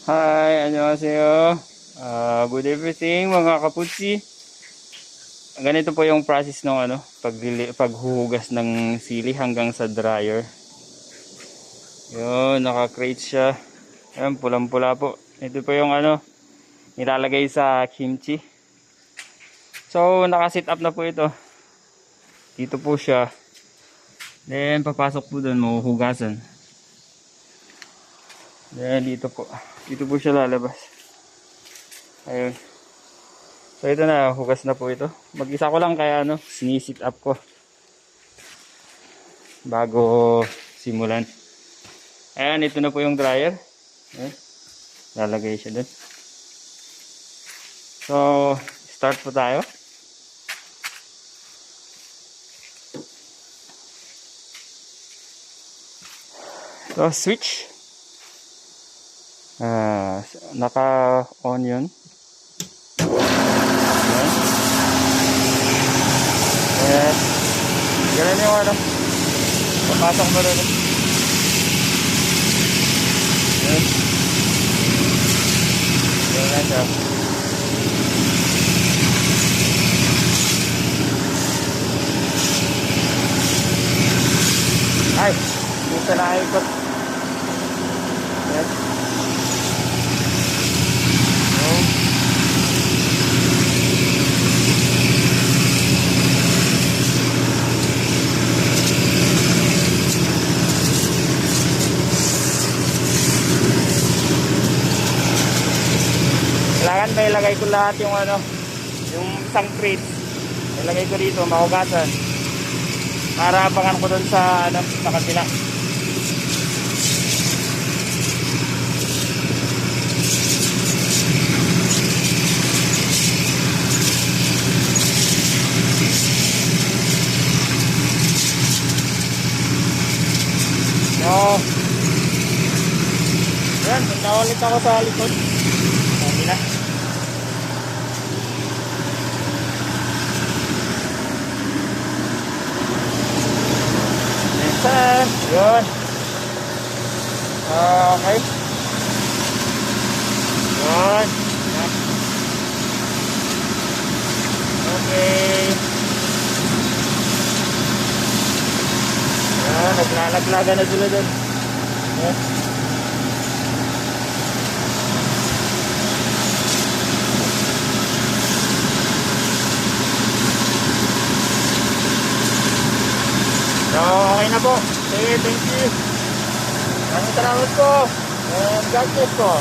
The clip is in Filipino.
Hi, annyeonghaseyo. Good evening mga kaputsi. Ganito po yung process ng paghuhugas ng sili hanggang sa dryer. Yun, naka-crate siya. Ayan, pulang-pula po. Ito po yung nilalagay sa kimchi. So, naka-set up na po ito. Dito po siya. Then, papasok po doon, mahuhugasan. Then, dito po. Dito po siya lalabas. Ayun. So ito na, hugas na po ito. Mag-isa ko lang kaya sinisit up ko bago simulan. Ayan, ito na po yung dryer. Ayan. Lalagay siya dun. So, start po tayo. So, switch. Naka-on yun. Yes. Ganun yung papasok mo rin. Yes. Ganun na siya. Ay, dito na ikot. Yes. Kailangan may ilagay ko lahat yung yung isang crate. Ilagay ko dito, mahugasan. Para abangan ko doon sa sa kabila. So, yan, punta ulit ako sa likod. Kabila. Sir, yun. Okay. Yun. Okay. Yan, naglalaglaga na sila dun. Yan. So, okay na po. Sige, thank you. Maraming salamat po. And God bless po.